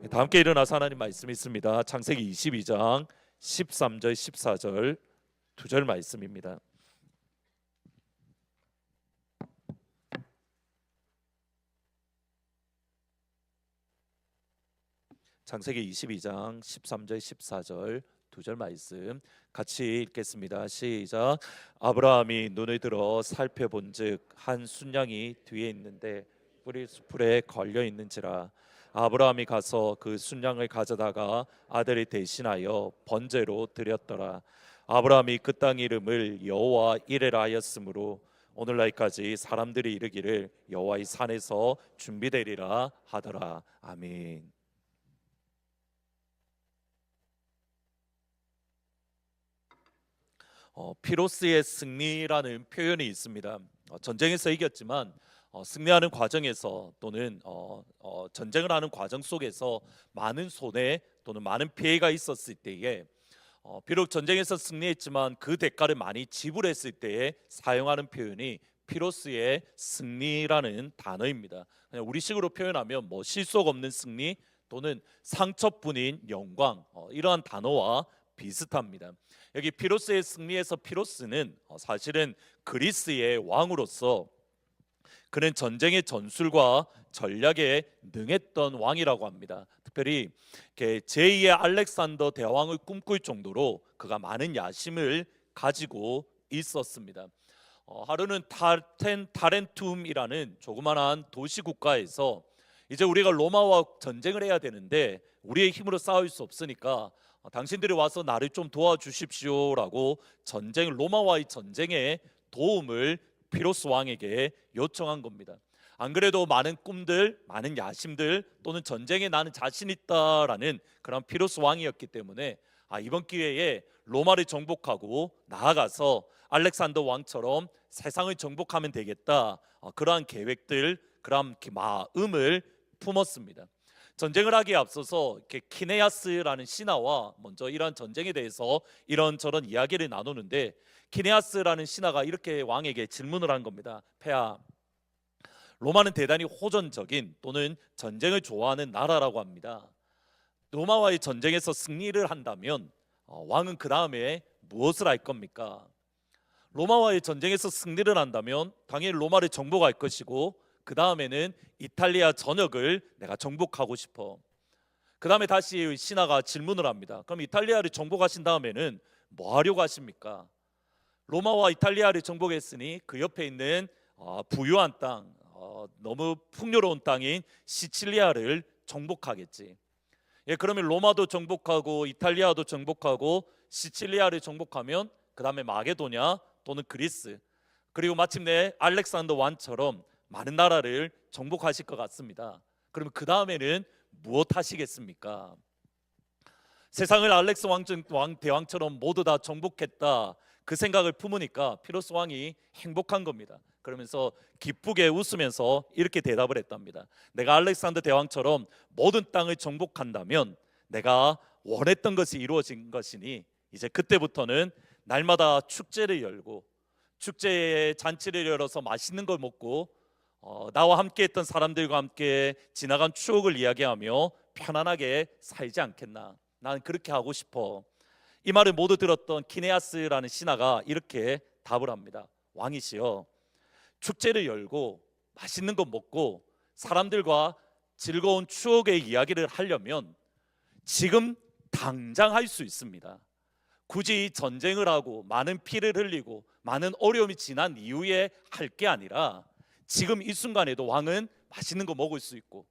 다 함께 일어나서 하나님 말씀이 있습니다. 창세기 22장 13절 14절 두 절 말씀입니다. 창세기 22장 13절 14절 두 절 말씀 같이 읽겠습니다. 시작. 아브라함이 눈을 들어 살펴본즉 한 순양이 뒤에 있는데 뿔이 수풀에 걸려 있는지라. 아브라함이 가서 그 순양을 가져다가 아들이 대신하여 번제로 드렸더라. 아브라함이 그 땅 이름을 여호와 이레라 하였으므로 오늘날까지 사람들이 이르기를 여호와의 산에서 준비되리라 하더라. 아멘. 피로스의 승리라는 표현이 있습니다. 전쟁에서 이겼지만 승리하는 과정에서 또는 전쟁을 하는 과정 속에서 많은 손해 또는 많은 피해가 있었을 때에 비록 전쟁에서 승리했지만 그 대가를 많이 지불했을 때에 사용하는 표현이 피로스의 승리라는 단어입니다. 그냥 우리식으로 표현하면 뭐 실속 없는 승리 또는 상처뿐인 영광, 이러한 단어와 비슷합니다. 여기 피로스의 승리에서 피로스는 사실은 그리스의 왕으로서 그는 전쟁의 전술과 전략에 능했던 왕이라고 합니다. 특별히 제2의 알렉산더 대왕을 꿈꿀 정도로 그가 많은 야심을 가지고 있었습니다. 하루는 타렌툼이라는 조그만한 도시 국가에서 이제 우리가 로마와 전쟁을 해야 되는데 우리의 힘으로 싸울 수 없으니까 당신들이 와서 나를 좀 도와주십시오라고 로마와의 전쟁에 도움을 피로스 왕에게 요청한 겁니다. 안 그래도 많은 꿈들, 많은 야심들 또는 전쟁에 나는 자신 있다라는 그런 피로스 왕이었기 때문에 이번 기회에 로마를 정복하고 나아가서 알렉산더 왕처럼 세상을 정복하면 되겠다, 그러한 계획들, 그런 마음을 품었습니다. 전쟁을 하기에 앞서서 키네아스라는 신하와 먼저 이러한 전쟁에 대해서 이런저런 이야기를 나누는데, 키네아스라는 신하가 이렇게 왕에게 질문을 한 겁니다. 폐하, 로마는 대단히 호전적인 또는 전쟁을 좋아하는 나라라고 합니다. 로마와의 전쟁에서 승리를 한다면 왕은 그 다음에 무엇을 할 겁니까? 로마와의 전쟁에서 승리를 한다면 당연히 로마를 정복할 것이고 그 다음에는 이탈리아 전역을 내가 정복하고 싶어. 그 다음에 다시 신하가 질문을 합니다. 그럼 이탈리아를 정복하신 다음에는 뭐 하려고 하십니까? 로마와 이탈리아를 정복했으니 그 옆에 있는 부유한 땅, 너무 풍요로운 땅인 시칠리아를 정복하겠지. 그러면 로마도 정복하고 이탈리아도 정복하고 시칠리아를 정복하면 그 다음에 마게도냐 또는 그리스, 그리고 마침내 알렉산더 왕처럼 많은 나라를 정복하실 것 같습니다. 그러면 그 다음에는 무엇 하시겠습니까? 세상을 알렉스 대왕처럼 모두 다 정복했다, 그 생각을 품으니까 피로스 왕이 행복한 겁니다. 그러면서 기쁘게 웃으면서 이렇게 대답을 했답니다. 내가 알렉산더 대왕처럼 모든 땅을 정복한다면 내가 원했던 것이 이루어진 것이니 이제 그때부터는 날마다 축제를 열고 축제에 잔치를 열어서 맛있는 걸 먹고 나와 함께 했던 사람들과 함께 지나간 추억을 이야기하며 편안하게 살지 않겠나. 나는 그렇게 하고 싶어. 이 말을 모두 들었던 키네아스라는 신하가 이렇게 답을 합니다. 왕이시여, 축제를 열고 맛있는 거 먹고 사람들과 즐거운 추억의 이야기를 하려면 지금 당장 할 수 있습니다. 굳이 전쟁을 하고 많은 피를 흘리고 많은 어려움이 지난 이후에 할 게 아니라 지금 이 순간에도 왕은 맛있는 거 먹을 수 있고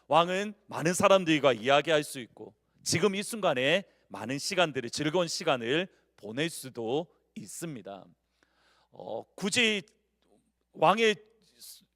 왕은 많은 사람들과 이야기할 수 있고 지금 이 순간에 많은 시간들을, 즐거운 시간을 보낼 수도 있습니다. 굳이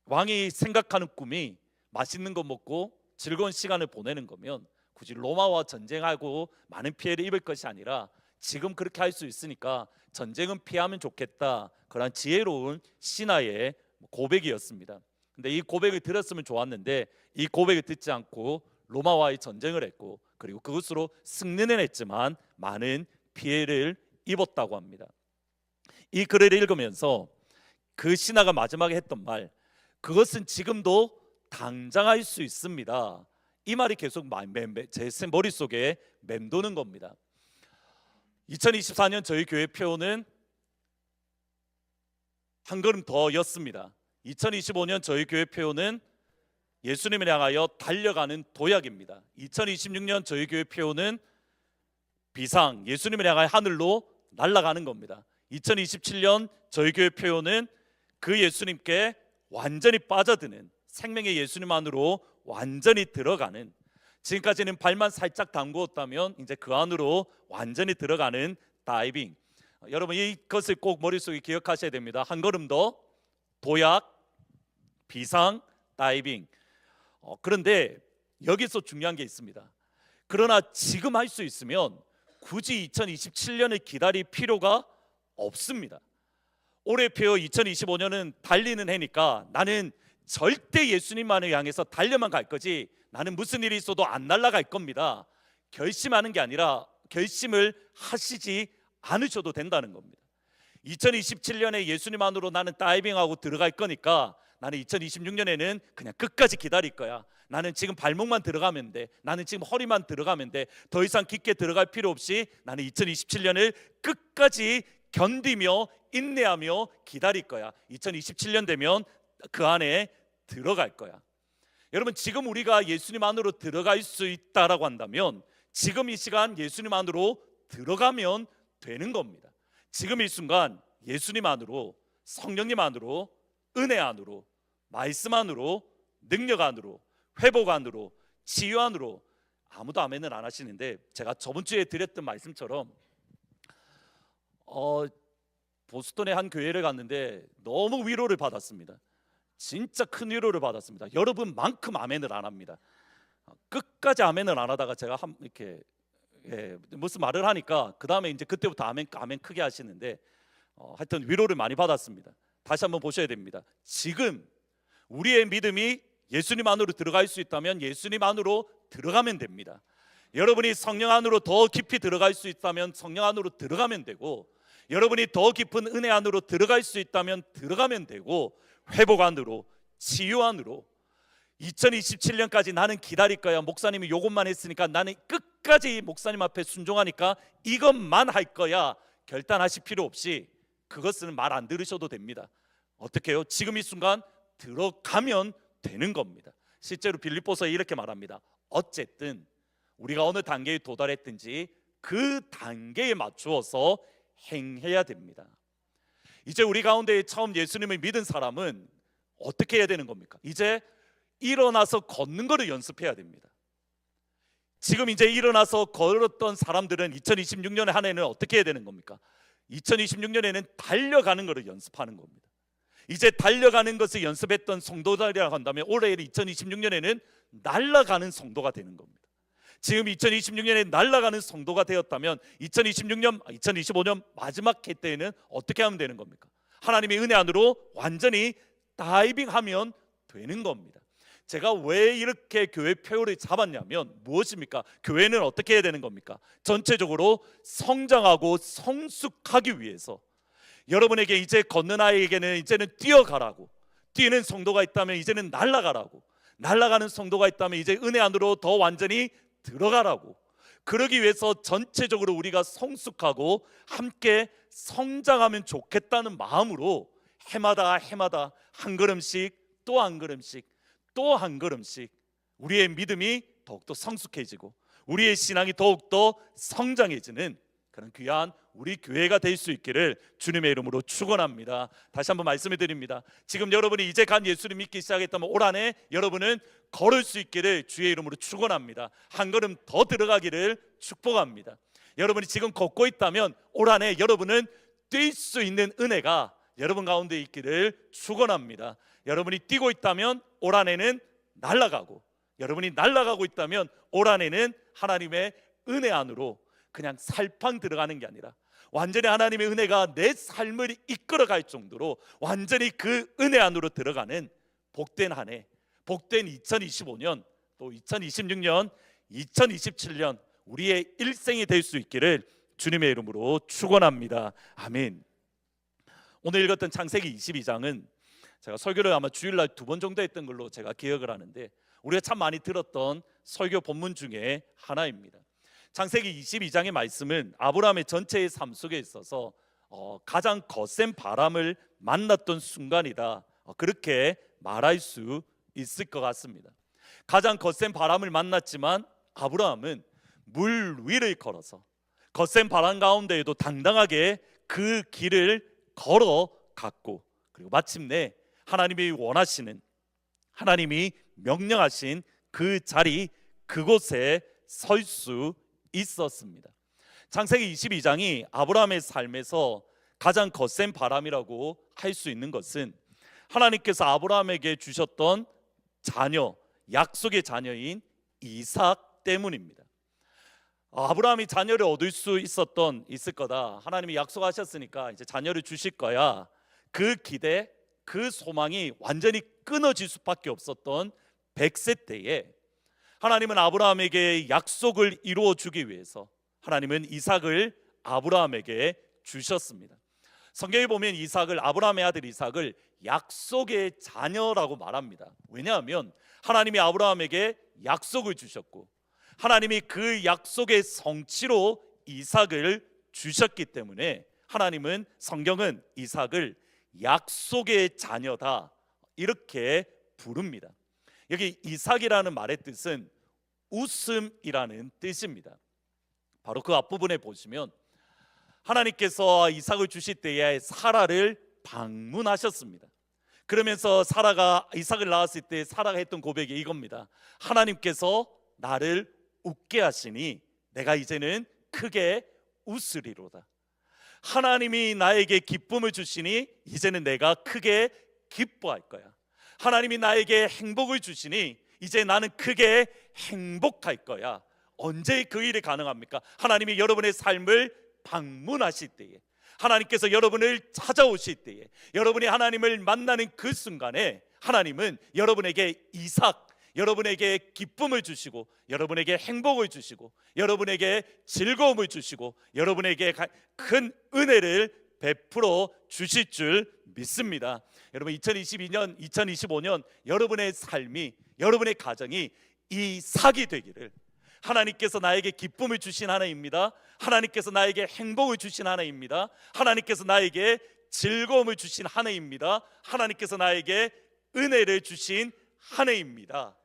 왕이 생각하는 꿈이 맛있는 거 먹고 즐거운 시간을 보내는 거면 굳이 로마와 전쟁하고 많은 피해를 입을 것이 아니라 지금 그렇게 할 수 있으니까 전쟁은 피하면 좋겠다, 그런 지혜로운 신하의 고백이었습니다. 근데 이 고백을 들었으면 좋았는데 이 고백을 듣지 않고 로마와의 전쟁을 했고 그리고 그것으로 승리는 했지만 많은 피해를 입었다고 합니다. 이 글을 읽으면서 그 신하가 마지막에 했던 말, 그것은 지금도 당장 할 수 있습니다, 이 말이 계속 제 머릿속에 맴도는 겁니다. 2024년 저희 교회 표는 한 걸음 더였습니다. 2025년 저희 교회 표는 예수님을 향하여 달려가는 도약입니다. 2026년 저희 교회 표는 비상, 예수님을 향하여 하늘로 날아가는 겁니다. 2027년 저희 교회 표는 그 예수님께 완전히 빠져드는, 생명의 예수님 안으로 완전히 들어가는, 지금까지는 발만 살짝 담그었다면 이제 그 안으로 완전히 들어가는 다이빙. 여러분 이것을 꼭 머릿속에 기억하셔야 됩니다. 한 걸음 더, 도약, 비상, 다이빙. 그런데 여기서 중요한 게 있습니다. 그러나 지금 할 수 있으면 굳이 2027년을 기다릴 필요가 없습니다. 올해 표 2025년은 달리는 해니까 나는 절대 예수님만을 향해서 달려만 갈 거지, 나는 무슨 일이 있어도 안 날아갈 겁니다. 결심하는 게 아니라 결심을 하시지 않으셔도 된다는 겁니다. 2027년에 예수님 안으로 나는 다이빙하고 들어갈 거니까 나는 2026년에는 그냥 끝까지 기다릴 거야. 나는 지금 발목만 들어가면 돼. 나는 지금 허리만 들어가면 돼. 더 이상 깊게 들어갈 필요 없이 나는 2027년을 끝까지 견디며 인내하며 기다릴 거야. 2027년 되면 그 안에 들어갈 거야. 여러분 지금 우리가 예수님 안으로 들어갈 수 있다라고 한다면 지금 이 시간 예수님 안으로 들어가면 되는 겁니다. 지금 이 순간 예수님 안으로, 성령님 안으로, 은혜 안으로, 말씀 안으로, 능력 안으로, 회복 안으로, 치유 안으로. 아무도 아멘을 안 하시는데 제가 저번 주에 드렸던 말씀처럼 보스턴의 한 교회를 갔는데 너무 위로를 받았습니다. 진짜 큰 위로를 받았습니다. 여러분만큼 아멘을 안 합니다. 끝까지 아멘을 안 하다가 제가 이렇게 무슨 말을 하니까 그 다음에 이제 그때부터 아멘 크게 하시는데 하여튼 위로를 많이 받았습니다. 다시 한번 보셔야 됩니다. 지금 우리의 믿음이 예수님 안으로 들어갈 수 있다면 예수님 안으로 들어가면 됩니다. 여러분이 성령 안으로 더 깊이 들어갈 수 있다면 성령 안으로 들어가면 되고, 여러분이 더 깊은 은혜 안으로 들어갈 수 있다면 들어가면 되고, 회복 안으로, 치유 안으로. 2027년까지 나는 기다릴 거야. 목사님이 요것만 했으니까 나는 끝까지 목사님 앞에 순종하니까 이것만 할 거야. 결단하실 필요 없이 그것은 말 안 들으셔도 됩니다. 어떻게 해요? 지금 이 순간 들어가면 되는 겁니다. 실제로 빌립보서에 이렇게 말합니다. 어쨌든 우리가 어느 단계에 도달했든지 그 단계에 맞추어서 행해야 됩니다. 이제 우리 가운데 처음 예수님을 믿은 사람은 어떻게 해야 되는 겁니까? 이제 일어나서 걷는 거를 연습해야 됩니다. 지금 이제 일어나서 걸었던 사람들은 2026년에 한 해는 어떻게 해야 되는 겁니까? 2026년에는 달려가는 거를 연습하는 겁니다. 이제 달려가는 것을 연습했던 성도들이라고 한다면 올해 2026년에는 날아가는 성도가 되는 겁니다. 지금 2026년에 날아가는 성도가 되었다면 2025년 마지막 해 때에는 어떻게 하면 되는 겁니까? 하나님의 은혜 안으로 완전히 다이빙하면 되는 겁니다. 제가 왜 이렇게 교회 표를 잡았냐면 무엇입니까? 교회는 어떻게 해야 되는 겁니까? 전체적으로 성장하고 성숙하기 위해서 여러분에게 이제 걷는 아이에게는 이제는 뛰어가라고, 뛰는 성도가 있다면 이제는 날아가라고, 날아가는 성도가 있다면 이제 은혜 안으로 더 완전히 들어가라고. 그러기 위해서 전체적으로 우리가 성숙하고 함께 성장하면 좋겠다는 마음으로 해마다 한 걸음씩 또 한 걸음씩 또 한 걸음씩 우리의 믿음이 더욱더 성숙해지고 우리의 신앙이 더욱더 성장해지는 그런 귀한 우리 교회가 될 수 있기를 주님의 이름으로 축원합니다. 다시 한번 말씀해 드립니다. 지금 여러분이 이제 간 예수를 믿기 시작했다면 올 한해 여러분은 걸을 수 있기를 주의 이름으로 축원합니다. 한 걸음 더 들어가기를 축복합니다. 여러분이 지금 걷고 있다면 올 한해 여러분은 뛸 수 있는 은혜가 여러분 가운데 있기를 축원합니다. 여러분이 뛰고 있다면 올 한해는 날아가고, 여러분이 날아가고 있다면 올 한해는 하나님의 은혜 안으로 그냥 살팡 들어가는 게 아니라 완전히 하나님의 은혜가 내 삶을 이끌어갈 정도로 완전히 그 은혜 안으로 들어가는 복된 한 해, 복된 2025년, 또 2026년, 2027년 우리의 일생이 될 수 있기를 주님의 이름으로 축원합니다. 아멘. 오늘 읽었던 창세기 22장은 제가 설교를 아마 주일날 2번 정도 했던 걸로 제가 기억을 하는데 우리가 참 많이 들었던 설교 본문 중에 하나입니다. 창세기 22장의 말씀은 아브라함의 전체의 삶 속에 있어서 가장 거센 바람을 만났던 순간이다, 그렇게 말할 수 있을 것 같습니다. 가장 거센 바람을 만났지만 아브라함은 물 위를 걸어서 거센 바람 가운데에도 당당하게 그 길을 걸어갔고, 그리고 마침내 하나님이 원하시는, 하나님이 명령하신 그 자리, 그곳에 설 수 있었습니다. 창세기 22장이 아브라함의 삶에서 가장 거센 바람이라고 할 수 있는 것은 하나님께서 아브라함에게 주셨던 자녀, 약속의 자녀인 이삭 때문입니다. 아브라함이 자녀를 얻을 수 있을 거다, 하나님이 약속하셨으니까 이제 자녀를 주실 거야, 그 기대, 그 소망이 완전히 끊어질 수밖에 없었던 100세 때에 하나님은 아브라함에게 약속을 이루어 주기 위해서 하나님은 이삭을 아브라함에게 주셨습니다. 성경에 보면 이삭을, 아브라함의 아들 이삭을 약속의 자녀라고 말합니다. 왜냐하면 하나님이 아브라함에게 약속을 주셨고 하나님이 그 약속의 성취로 이삭을 주셨기 때문에 하나님은, 성경은 이삭을 약속의 자녀다, 이렇게 부릅니다. 여기 이삭이라는 말의 뜻은 웃음이라는 뜻입니다. 바로 그 앞부분에 보시면 하나님께서 이삭을 주실 때에 사라를 방문하셨습니다. 그러면서 사라가 이삭을 낳았을 때 사라가 했던 고백이 이겁니다. 하나님께서 나를 웃게 하시니 내가 이제는 크게 웃으리로다. 하나님이 나에게 기쁨을 주시니 이제는 내가 크게 기뻐할 거야. 하나님이 나에게 행복을 주시니 이제 나는 크게 행복할 거야. 언제 그 일이 가능합니까? 하나님이 여러분의 삶을 방문하실 때에, 하나님께서 여러분을 찾아오실 때에, 여러분이 하나님을 만나는 그 순간에 하나님은 여러분에게 이삭, 여러분에게 기쁨을 주시고 여러분에게 행복을 주시고 여러분에게 즐거움을 주시고 여러분에게 큰 은혜를 베풀어 주실 줄 믿습니다. 여러분, 2022년, 2025년 여러분의 삶이, 여러분의 가정이 이삭이 되기를, 하나님께서 나에게 기쁨을 주신 하나님입니다, 하나님께서 나에게 행복을 주신 하나님입니다, 하나님께서 나에게 즐거움을 주신 하나님입니다, 하나님께서 나에게 은혜를 주신 하나님입니다.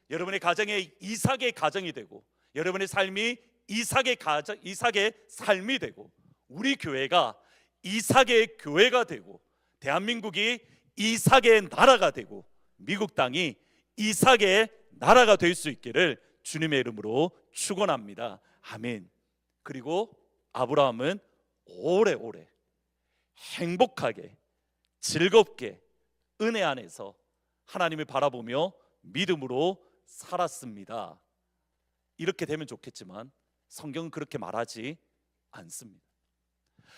여러분의 가정이 이삭의 가정이 되고 여러분의 삶이 이삭의 가정, 이삭의 삶이 되고 우리 교회가 이삭의 교회가 되고 대한민국이 이삭의 나라가 되고 미국 땅이 이삭의 나라가 될 수 있기를 주님의 이름으로 축원합니다. 아멘. 그리고 아브라함은 오래오래 행복하게 즐겁게 은혜 안에서 하나님을 바라보며 믿음으로 살았습니다. 이렇게 되면 좋겠지만 성경은 그렇게 말하지 않습니다.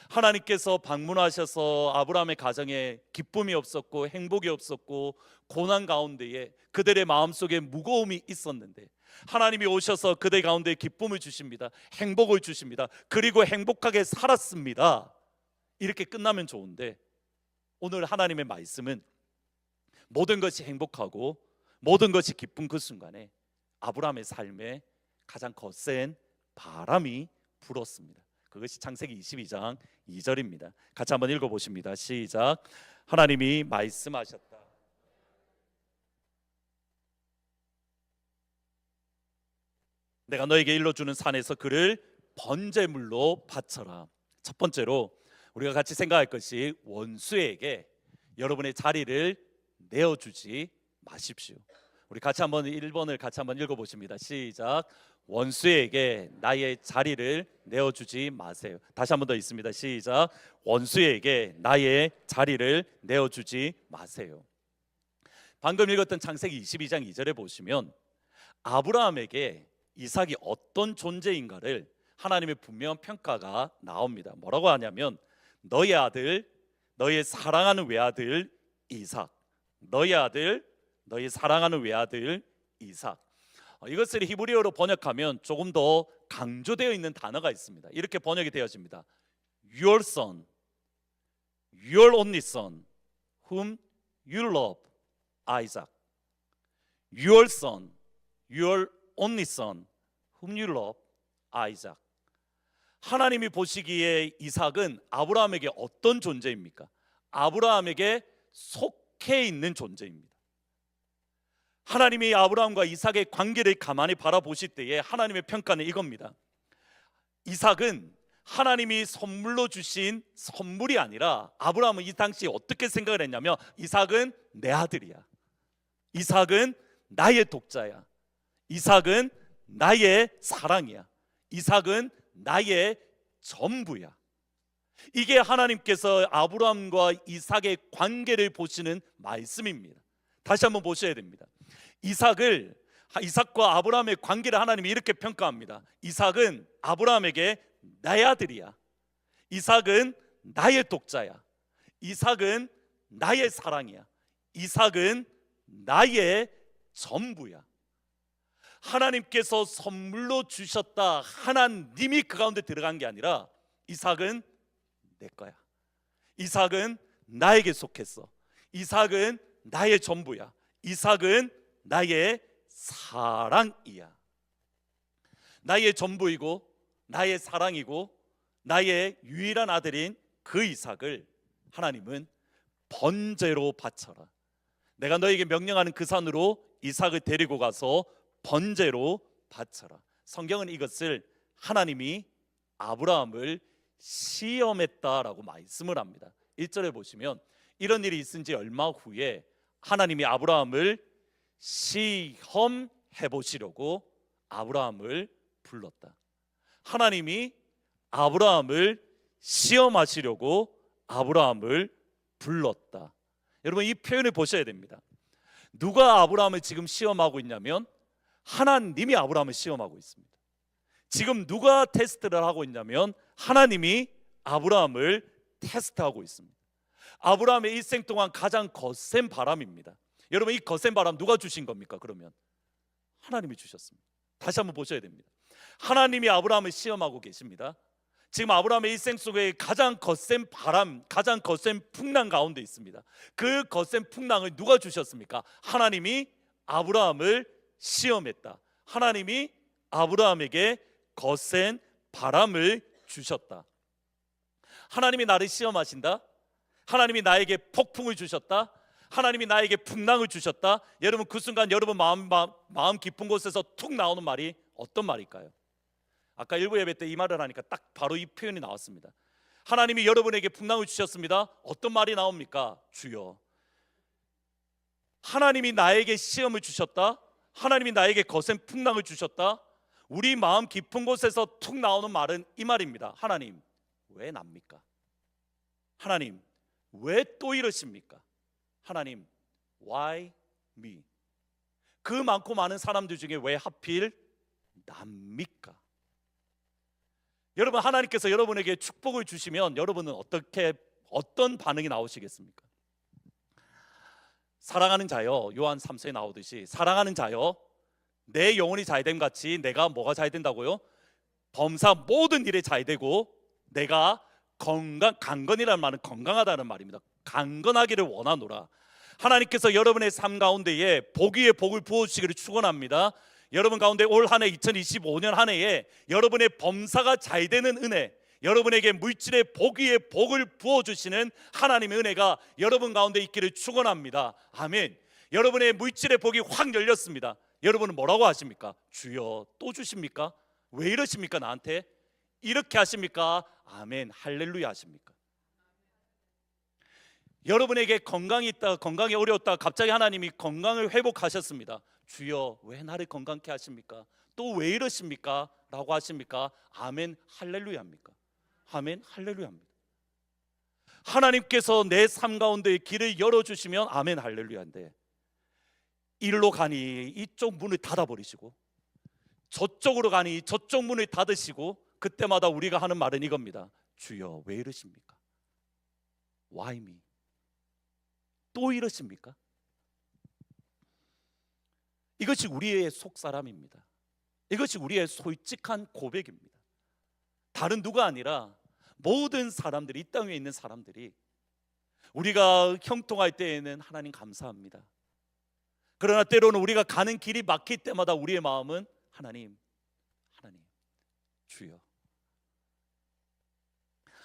하나님께서 방문하셔서 아브라함의 가정에 기쁨이 없었고 행복이 없었고 고난 가운데에 그들의 마음속에 무거움이 있었는데 하나님이 오셔서 그들 가운데 기쁨을 주십니다. 행복을 주십니다. 그리고 행복하게 살았습니다. 이렇게 끝나면 좋은데 오늘 하나님의 말씀은 모든 것이 행복하고 모든 것이 기쁜 그 순간에 아브라함의 삶에 가장 거센 바람이 불었습니다. 그것이 창세기 22장 2절입니다. 같이 한번 읽어보십니다. 시작. 하나님이 말씀하셨다. 내가 너에게 일러주는 산에서 그를 번제물로 바쳐라. 첫 번째로 우리가 같이 생각할 것이 원수에게 여러분의 자리를 내어주지 마십시오. 우리 같이 한번 1번을 같이 한번 읽어보십니다. 시작. 원수에게 나의 자리를 내어주지 마세요. 다시 한번 더 있습니다. 시작. 원수에게 나의 자리를 내어주지 마세요. 방금 읽었던 창세기 22장 2절에 보시면 아브라함에게 이삭이 어떤 존재인가를 하나님의 분명한 평가가 나옵니다. 뭐라고 하냐면 너의 아들, 너의 사랑하는 외아들 이삭, 너의 아들, 너의 사랑하는 외아들 이삭. 이것을 히브리어로 번역하면 조금 더 강조되어 있는 단어가 있습니다. 이렇게 번역이 되어집니다. Your son, your only son, whom you love, Isaac. your son, your only son, whom you love, Isaac. 하나님이 보시기에 이삭은 아브라함에게 어떤 존재입니까? 아브라함에게 속해 있는 존재입니다. 하나님이 아브라함과 이삭의 관계를 가만히 바라보실 때에 하나님의 평가는 이겁니다. 이삭은 하나님이 선물로 주신 선물이 아니라, 아브라함은 이 당시에 어떻게 생각을 했냐면, 이삭은 내 아들이야, 이삭은 나의 독자야, 이삭은 나의 사랑이야, 이삭은 나의 전부야. 이게 하나님께서 아브라함과 이삭의 관계를 보시는 말씀입니다. 다시 한번 보셔야 됩니다. 이삭과 아브라함의 관계를 하나님이 이렇게 평가합니다. 이삭은 아브라함에게 나의 아들이야, 이삭은 나의 독자야, 이삭은 나의 사랑이야, 이삭은 나의 전부야. 하나님께서 선물로 주셨다, 하나님이 그 가운데 들어간 게 아니라 이삭은 내 거야, 이삭은 나에게 속했어, 이삭은 나의 전부야, 이삭은 나의 사랑이야. 나의 전부이고 나의 사랑이고 나의 유일한 아들인 그 이삭을 하나님은 번제로 바쳐라. 내가 너에게 명령하는 그 산으로 이삭을 데리고 가서 번제로 바쳐라. 성경은 이것을 하나님이 아브라함을 시험했다라고 말씀을 합니다. 1절에 보시면 이런 일이 있은 지 얼마 후에 하나님이 아브라함을 시험해 보시려고 아브라함을 불렀다. 하나님이 아브라함을 시험하시려고 아브라함을 불렀다. 여러분, 이 표현을 보셔야 됩니다. 누가 아브라함을 지금 시험하고 있냐면 하나님이 아브라함을 시험하고 있습니다. 지금 누가 테스트를 하고 있냐면 하나님이 아브라함을 테스트하고 있습니다. 아브라함의 일생 동안 가장 거센 바람입니다. 여러분, 이 거센 바람 누가 주신 겁니까? 그러면 하나님이 주셨습니다. 다시 한번 보셔야 됩니다. 하나님이 아브라함을 시험하고 계십니다. 지금 아브라함의 일생 속에 가장 거센 바람, 가장 거센 풍랑 가운데 있습니다. 그 거센 풍랑을 누가 주셨습니까? 하나님이 아브라함을 시험했다. 하나님이 아브라함에게 거센 바람을 주셨다. 하나님이 나를 시험하신다. 하나님이 나에게 폭풍을 주셨다. 하나님이 나에게 풍랑을 주셨다. 여러분, 그 순간 여러분 마음 깊은 곳에서 툭 나오는 말이 어떤 말일까요? 아까 일부 예배 때 이 말을 하니까 딱 바로 이 표현이 나왔습니다. 하나님이 여러분에게 풍랑을 주셨습니다. 어떤 말이 나옵니까? 주여, 하나님이 나에게 시험을 주셨다. 하나님이 나에게 거센 풍랑을 주셨다. 우리 마음 깊은 곳에서 툭 나오는 말은 이 말입니다. 하나님, 왜 납니까? 하나님, 왜 또 이러십니까? 하나님, why me? 그 많고 많은 사람들 중에 왜 하필 납니까? 여러분, 하나님께서 여러분에게 축복을 주시면 여러분은 어떤 반응이 나오시겠습니까? 사랑하는 자여, 요한 3서에 나오듯이 사랑하는 자여, 내 영혼이 잘됨 같이 내가 뭐가 잘 된다고요? 범사 모든 일에 잘 되고 내가 강건이라는 말은 건강하다는 말입니다. 강건하기를 원하노라. 하나님께서 여러분의 삶 가운데에 복 위에 복을 부어주시기를 축원합니다. 여러분 가운데 올 한 해 2025년 한 해에 여러분의 범사가 잘 되는 은혜, 여러분에게 물질의 복 위에 복을 부어주시는 하나님의 은혜가 여러분 가운데 있기를 축원합니다. 아멘. 여러분의 물질의 복이 확 열렸습니다. 여러분은 뭐라고 하십니까? 주여, 또 주십니까? 왜 이러십니까? 나한테 이렇게 하십니까? 아멘, 할렐루야 하십니까? 여러분에게 건강이 있다, 건강이 어려웠다, 갑자기 하나님이 건강을 회복하셨습니다. 주여, 왜 나를 건강케 하십니까? 또 왜 이러십니까? 라고 하십니까? 아멘, 할렐루야 합니까? 아멘, 할렐루야 합니다. 하나님께서 내 삶 가운데 길을 열어주시면 아멘, 할렐루야인데, 이리로 가니 이쪽 문을 닫아버리시고 저쪽으로 가니 저쪽 문을 닫으시고, 그때마다 우리가 하는 말은 이겁니다. 주여, 왜 이러십니까? Why me? 또 이러십니까? 이것이 우리의 속사람입니다. 이것이 우리의 솔직한 고백입니다. 다른 누가 아니라 모든 사람들이, 이 땅 위에 있는 사람들이 우리가 형통할 때에는 하나님 감사합니다. 그러나 때로는 우리가 가는 길이 막힐 때마다 우리의 마음은 하나님, 하나님, 주여.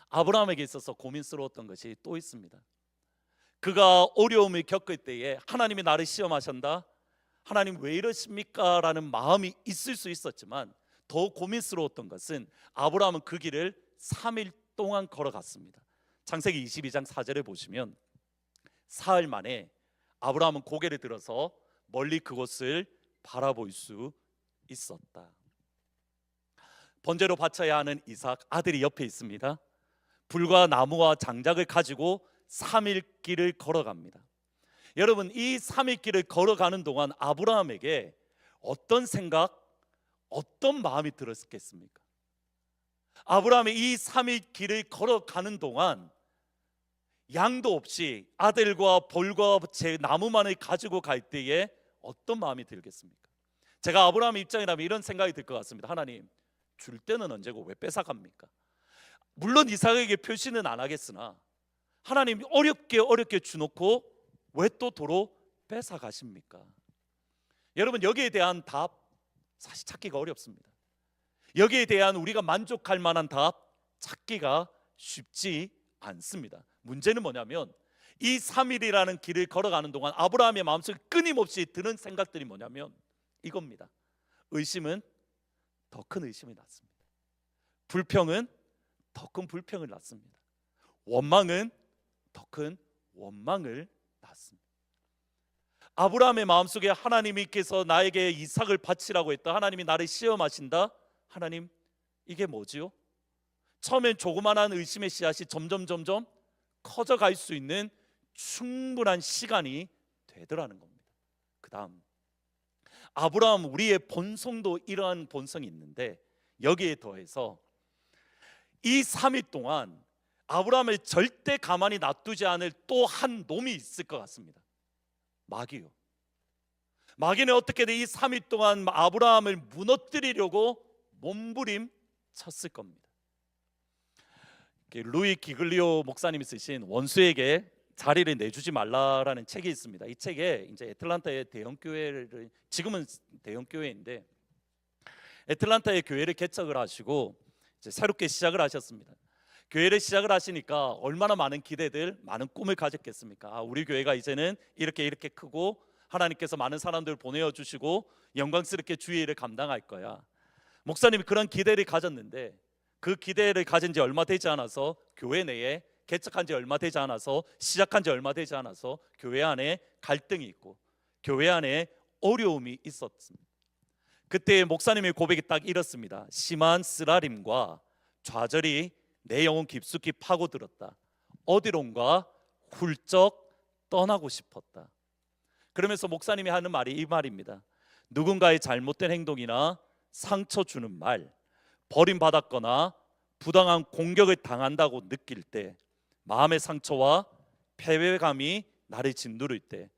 아브라함에게 있어서 고민스러웠던 것이 또 있습니다. 그가 어려움을 겪을 때에 하나님이 나를 시험하신다, 하나님 왜 이러십니까? 라는 마음이 있을 수 있었지만 더 고민스러웠던 것은 아브라함은 그 길을 3일 동안 걸어갔습니다. 창세기 22장 4절에 보시면 사흘 만에 아브라함은 고개를 들어서 멀리 그곳을 바라볼 수 있었다. 번제로 바쳐야 하는 이삭 아들이 옆에 있습니다. 불과 나무와 장작을 가지고 3일 길을 걸어갑니다. 여러분, 이 3일 길을 걸어가는 동안 아브라함에게 어떤 생각, 어떤 마음이 들었겠습니까? 아브라함이 이 3일 길을 걸어가는 동안 양도 없이 아들과 벌과 제 나무만을 가지고 갈 때에 어떤 마음이 들겠습니까? 제가 아브라함의 입장이라면 이런 생각이 들 것 같습니다. 하나님, 줄 때는 언제고 왜 뺏어갑니까? 물론 이삭에게 표시는 안 하겠으나 하나님 어렵게 주놓고 왜 또 도로 뺏어가십니까? 여러분, 여기에 대한 답 사실 찾기가 어렵습니다. 여기에 대한 우리가 만족할 만한 답 찾기가 쉽지 않습니다. 문제는 뭐냐면 이 3일이라는 길을 걸어가는 동안 아브라함의 마음속에 끊임없이 드는 생각들이 뭐냐면 이겁니다. 의심은 더 큰 의심이 났습니다. 불평은 더 큰 불평을 낳습니다. 원망은 더 큰 원망을 낳습니다. 아브라함의 마음속에 하나님께서 나에게 이삭을 바치라고 했다, 하나님이 나를 시험하신다, 하나님 이게 뭐지요? 처음엔 조그만한 의심의 씨앗이 점점 커져갈 수 있는 충분한 시간이 되더라는 겁니다. 그 다음 아브라함, 우리의 본성도 이러한 본성이 있는데 여기에 더해서 이 3일 동안 아브라함을 절대 가만히 놔두지 않을 또 한 놈이 있을 것 같습니다. 마귀요. 마귀는 어떻게든 이 3일 동안 아브라함을 무너뜨리려고 몸부림 쳤을 겁니다. 루이 기글리오 목사님이 쓰신 원수에게 자리를 내주지 말라라는 책이 있습니다. 이 책에 이제 애틀란타의 대형 교회를, 지금은 대형 교회인데 애틀란타의 교회를 개척을 하시고 이제 새롭게 시작을 하셨습니다. 교회를 시작을 하시니까 얼마나 많은 기대들, 많은 꿈을 가졌겠습니까? 우리 교회가 이제는 이렇게 크고 하나님께서 많은 사람들을 보내어 주시고 영광스럽게 주의 일을 감당할 거야. 목사님이 그런 기대를 가졌는데 그 기대를 가진 지 얼마 되지 않아서 교회 내에 개척한 지 얼마 되지 않아서 시작한 지 얼마 되지 않아서 교회 안에 갈등이 있고 교회 안에 어려움이 있었습니다. 그때 목사님의 고백이 딱 이렇습니다. 심한 쓰라림과 좌절이 내 영혼 깊숙이 파고들었다. 어디론가 훌쩍 떠나고 싶었다. 그러면서 목사님이 하는 말이 이 말입니다. 누군가의 잘못된 행동이나 상처 주는 말, 버림받았거나 부당한 공격을 당한다고 느낄 때, 마음의 상처와 패배감이 나를 짓누를 때,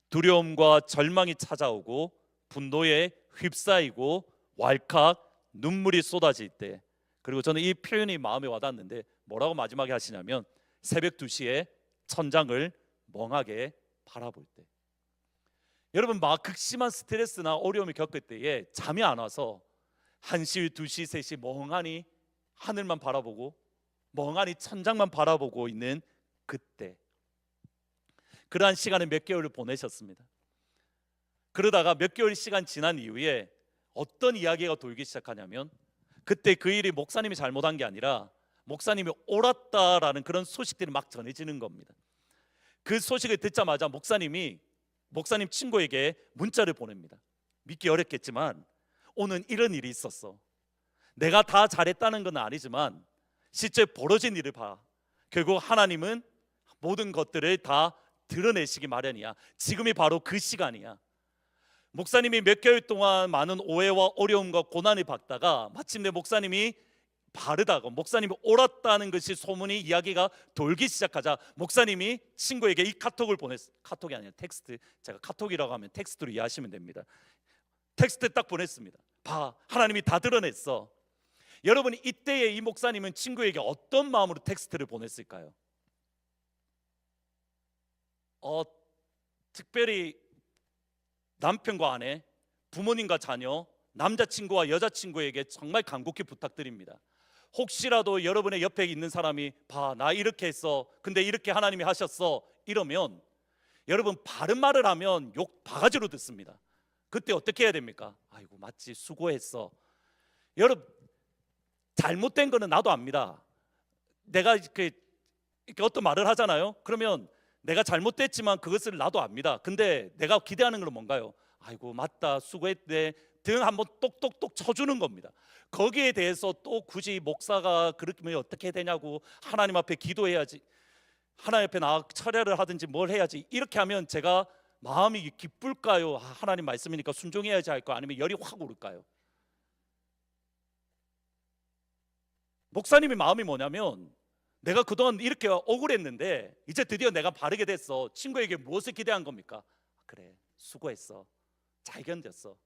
두려움과 절망이 찾아오고 분노에 휩싸이고 왈칵 눈물이 쏟아질 때, 그리고 저는 이 표현이 마음에 와닿는데 뭐라고 마지막에 하시냐면 새벽 2시에 천장을 멍하게 바라볼 때. 여러분, 막 극심한 스트레스나 어려움을 겪을 때에 잠이 안 와서 1시, 2시, 3시 멍하니 하늘만 바라보고 멍하니 천장만 바라보고 있는 그때, 그러한 시간을 몇 개월을 보내셨습니다. 그러다가 몇 개월 시간 지난 이후에 어떤 이야기가 돌기 시작하냐면 그때 그 일이 목사님이 잘못한 게 아니라 목사님이 옳았다라는 그런 소식들이 막 전해지는 겁니다. 그 소식을 듣자마자 목사님 친구에게 문자를 보냅니다. 믿기 어렵겠지만 오늘 이런 일이 있었어. 내가 다 잘했다는 건 아니지만 실제 벌어진 일을 봐. 결국 하나님은 모든 것들을 다 드러내시기 마련이야. 지금이 바로 그 시간이야. 목사님이 몇 개월 동안 많은 오해와 어려움과 고난을 받다가 마침내 목사님이 바르다고, 목사님이 옳았다는 것이 소문이, 이야기가 돌기 시작하자 목사님이 친구에게 이 카톡을 보냈어요. 카톡이 아니라 텍스트. 제가 카톡이라고 하면 텍스트로 이해하시면 됩니다. 텍스트 딱 보냈습니다. 봐, 하나님이 다 드러냈어. 여러분, 이때에 이 목사님은 친구에게 어떤 마음으로 텍스트를 보냈을까요? 특별히 남편과 아내, 부모님과 자녀, 남자친구와 여자친구에게 정말 간곡히 부탁드립니다. 혹시라도 여러분의 옆에 있는 사람이 봐, 나 이렇게 했어, 근데 이렇게 하나님이 하셨어, 이러면 여러분 바른 말을 하면 욕 바가지로 듣습니다. 그때 어떻게 해야 됩니까? 아이고 맞지, 수고했어. 여러분 잘못된 거는 나도 압니다. 내가 이렇게 어떤 말을 하잖아요. 그러면 내가 잘못됐지만 그것을 나도 압니다. 근데 내가 기대하는 건 뭔가요? 아이고 맞다, 수고했네 등 한번 똑똑똑 쳐주는 겁니다. 거기에 대해서 또 굳이 목사가 그렇게 어떻게 되냐고 하나님 앞에 기도해야지, 하나님 앞에 나 철회를 하든지 뭘 해야지, 이렇게 하면 제가 마음이 기쁠까요? 하나님 말씀이니까 순종해야지 할까? 아니면 열이 확 오를까요? 목사님의 마음이 뭐냐면, 내가 그동안 이렇게 억울했는데 이제 드디어 내가 바르게 됐어. 친구에게 무엇을 기대한 겁니까? 그래, 수고했어, 잘 견뎠어,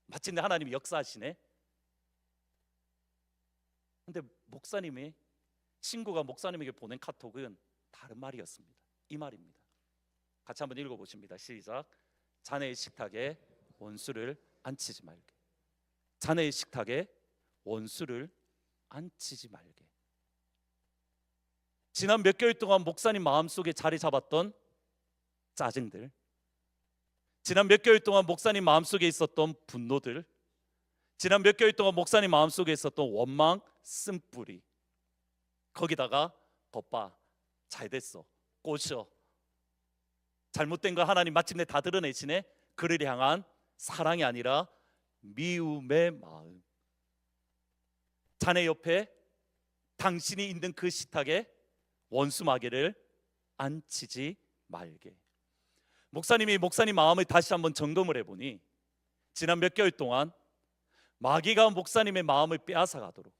마침내 하나님이 역사하시네. 근데 목사님이, 친구가 목사님에게 보낸 카톡은 다른 말이었습니다. 이 말입니다. 같이 한번 읽어보십니다. 시작. 자네의 식탁에 원수를 앉히지 말게. 자네의 식탁에 원수를 앉히지 말게. 지난 몇 개월 동안 목사님 마음속에 자리 잡았던 짜증들, 지난 몇 개월 동안 목사님 마음속에 있었던 분노들, 지난 몇 개월 동안 목사님 마음속에 있었던 원망, 쓴뿌리, 거기다가 겉봐, 잘 됐어, 꼬셔, 잘못된 거 하나님 마침내 다 드러내시네. 그를 향한 사랑이 아니라 미움의 마음. 자네 옆에 당신이 있는 그 식탁에 원수 마귀를 앉히지 말게. 목사님 마음을 다시 한번 점검을 해보니 지난 몇 개월 동안 마귀가 목사님의 마음을 빼앗아가도록,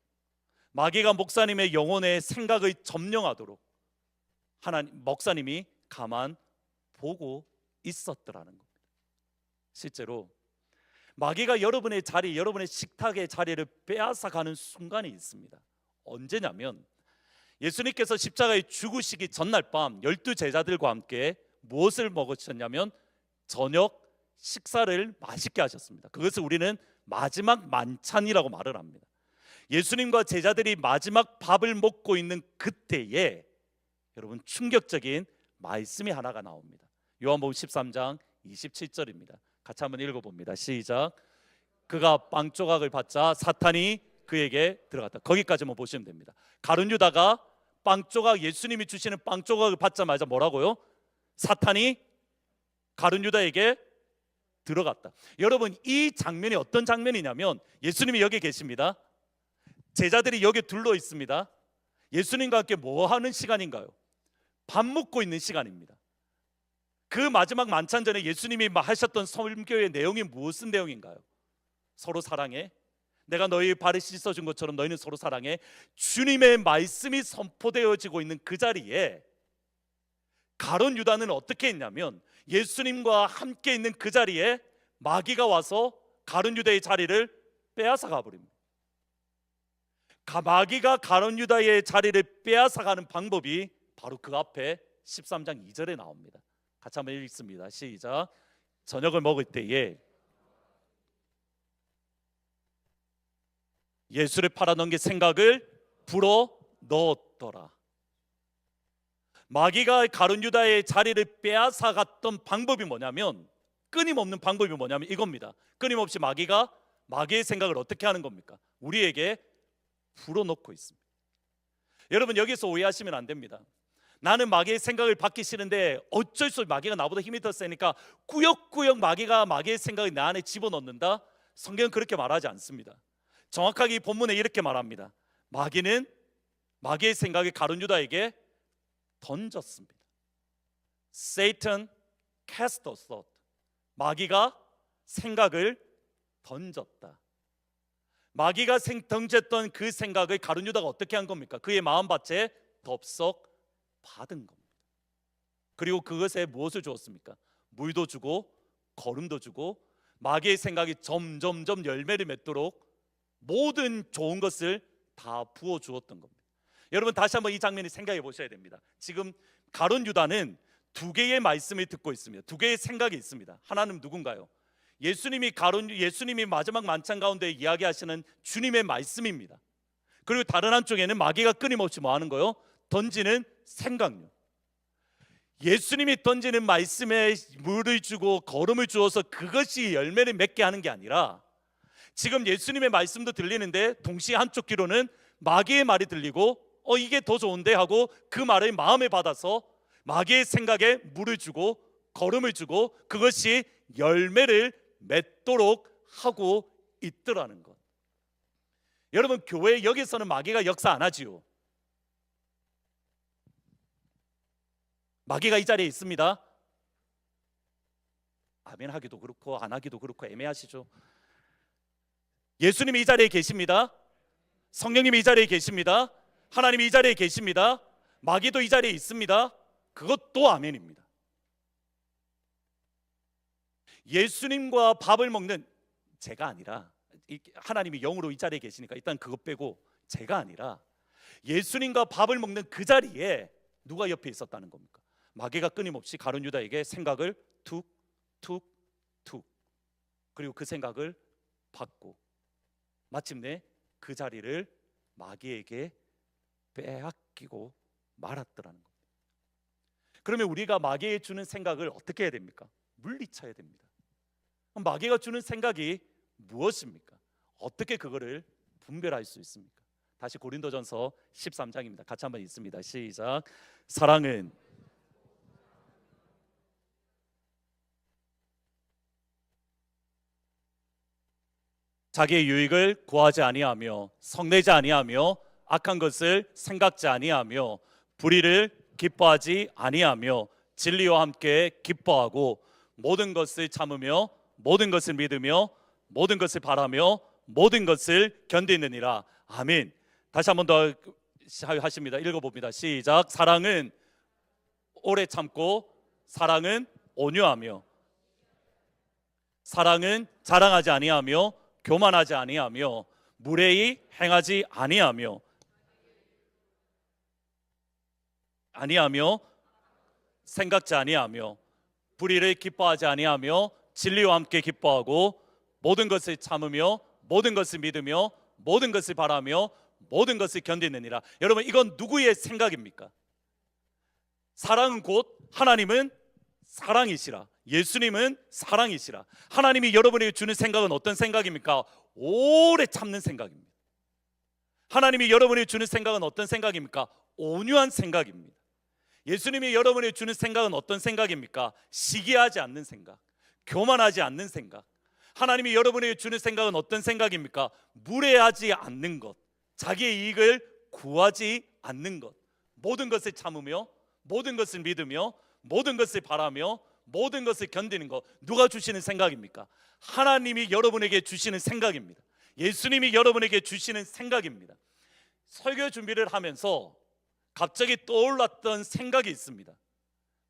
마귀가 목사님의 영혼의 생각을 점령하도록 목사님이 가만 보고 있었더라는 겁니다. 실제로 마귀가 여러분의 자리, 여러분의 식탁의 자리를 빼앗아가는 순간이 있습니다. 언제냐면 예수님께서 십자가에 죽으시기 전날 밤 12제자들과 함께 무엇을 먹으셨냐면 저녁 식사를 맛있게 하셨습니다. 그것을 우리는 마지막 만찬이라고 말을 합니다. 예수님과 제자들이 마지막 밥을 먹고 있는 그때에 여러분 충격적인 말씀이 하나가 나옵니다. 요한복음 13장 27절입니다. 같이 한번 읽어봅니다. 시작. 그가 빵 조각을 받자 사탄이 그에게 들어갔다. 거기까지만 보시면 됩니다. 가룟 유다가 빵 조각, 예수님이 주시는 빵 조각을 받자마자 뭐라고요? 사탄이 가룟 유다에게 들어갔다. 여러분 이 장면이 어떤 장면이냐면 예수님이 여기 계십니다. 제자들이 여기 둘러 있습니다. 예수님과 함께 뭐 하는 시간인가요? 밥 먹고 있는 시간입니다. 그 마지막 만찬 전에 예수님이 하셨던 설교의 내용이 무슨 내용인가요? 서로 사랑해. 내가 너희 발을 씻어준 것처럼 너희는 서로 사랑해. 주님의 말씀이 선포되어지고 있는 그 자리에 가룟 유다는 어떻게 했냐면 예수님과 함께 있는 그 자리에 마귀가 와서 가룟 유다의 자리를 빼앗아 가버립니다. 마귀가 가룟 유다의 자리를 빼앗아 가는 방법이 바로 그 앞에 13장 2절에 나옵니다. 같이 한번 읽습니다. 시작. 저녁을 먹을 때에 예수를 팔아넘길 생각을 불어 넣었더라. 마귀가 가룟 유다의 자리를 빼앗아 갔던 방법이 뭐냐면, 끊임없는 방법이 뭐냐면 이겁니다. 끊임없이 마귀가 마귀의 생각을 어떻게 하는 겁니까? 우리에게 불어넣고 있습니다. 여러분 여기서 오해하시면 안 됩니다. 나는 마귀의 생각을 받기 싫은데 어쩔 수 없이 마귀가 나보다 힘이 더 세니까 꾸역꾸역 마귀의 생각을 내 안에 집어넣는다? 성경은 그렇게 말하지 않습니다. 정확하게 이 본문에 이렇게 말합니다. 마귀는 마귀의 생각을 가룟 유다에게 던졌습니다. Satan cast a thought. 마귀가 생각을 던졌다. 마귀가 던졌던 그 생각을 가룟 유다가 어떻게 한 겁니까? 그의 마음밭에 덥석 받은 겁니다. 그리고 그것에 무엇을 주었습니까? 물도 주고 거름도 주고 마귀의 생각이 점점점 열매를 맺도록 모든 좋은 것을 다 부어 주었던 겁니다. 여러분 다시 한번 이 장면을 생각해 보셔야 됩니다. 지금 가룟 유다는 두 개의 말씀을 듣고 있습니다. 두 개의 생각이 있습니다. 하나는 누군가요? 예수님이 마지막 만찬 가운데 이야기하시는 주님의 말씀입니다. 그리고 다른 한쪽에는 마귀가 끊임없이 뭐 하는 거요? 던지는 생각력. 예수님이 던지는 말씀에 물을 주고 거름을 주어서 그것이 열매를 맺게 하는 게 아니라, 지금 예수님의 말씀도 들리는데 동시에 한쪽 귀로는 마귀의 말이 들리고 이게 더 좋은데 하고 그 말을 마음에 받아서 마귀의 생각에 물을 주고 거름을 주고 그것이 열매를 맺도록 하고 있더라는 것. 여러분, 교회 여기서는 마귀가 역사 안 하지요. 마귀가 이 자리에 있습니다. 아멘 하기도 그렇고 안 하기도 그렇고 애매하시죠. 예수님이 이 자리에 계십니다. 성령님이 이 자리에 계십니다. 하나님이 이 자리에 계십니다. 마귀도 이 자리에 있습니다. 그것도 아멘입니다. 예수님과 밥을 먹는 제가 아니라, 하나님이 영으로 이 자리에 계시니까 일단 그것 빼고 제가 아니라, 예수님과 밥을 먹는 그 자리에 누가 옆에 있었다는 겁니까? 마귀가 끊임없이 가룟 유다에게 생각을 툭툭툭, 그리고 그 생각을 받고 마침내 그 자리를 마귀에게 빼앗기고 말았더라는 겁니다. 그러면 우리가 마귀에 주는 생각을 어떻게 해야 됩니까? 물리쳐야 됩니다. 그럼 마귀가 주는 생각이 무엇입니까? 어떻게 그거를 분별할 수 있습니까? 다시 고린도전서 13장입니다. 같이 한번 읽습니다. 시작. 사랑은 자기의 유익을 구하지 아니하며 성내지 아니하며 악한 것을 생각지 아니하며 불의를 기뻐하지 아니하며 진리와 함께 기뻐하고 모든 것을 참으며 모든 것을 믿으며 모든 것을 바라며 모든 것을 견디느니라. 아멘. 다시 한번 더 하십니다. 읽어봅니다. 시작. 사랑은 오래 참고 사랑은 온유하며 사랑은 자랑하지 아니하며 교만하지 아니하며 무례히 행하지 아니하며 생각지 아니하며 불의를 기뻐하지 아니하며 진리와 함께 기뻐하고 모든 것을 참으며 모든 것을 믿으며 모든 것을 바라며 모든 것을 견디느니라. 여러분, 이건 누구의 생각입니까? 사랑은 곧 하나님은 사랑이시라. 예수님은 사랑이시라. 하나님이 여러분에게 주는 생각은 어떤 생각입니까? 오래 참는 생각입니다. 하나님이 여러분에게 주는 생각은 어떤 생각입니까? 온유한 생각입니다. 예수님이 여러분에게 주는 생각은 어떤 생각입니까? 시기하지 않는 생각, 교만하지 않는 생각. 하나님이 여러분에게 주는 생각은 어떤 생각입니까? 무례하지 않는 것, 자기의 이익을 구하지 않는 것, 모든 것을 참으며 모든 것을 믿으며 모든 것을 바라며 모든 것을 견디는 것. 누가 주시는 생각입니까? 하나님이 여러분에게 주시는 생각입니다. 예수님이 여러분에게 주시는 생각입니다. 설교 준비를 하면서 갑자기 떠올랐던 생각이 있습니다.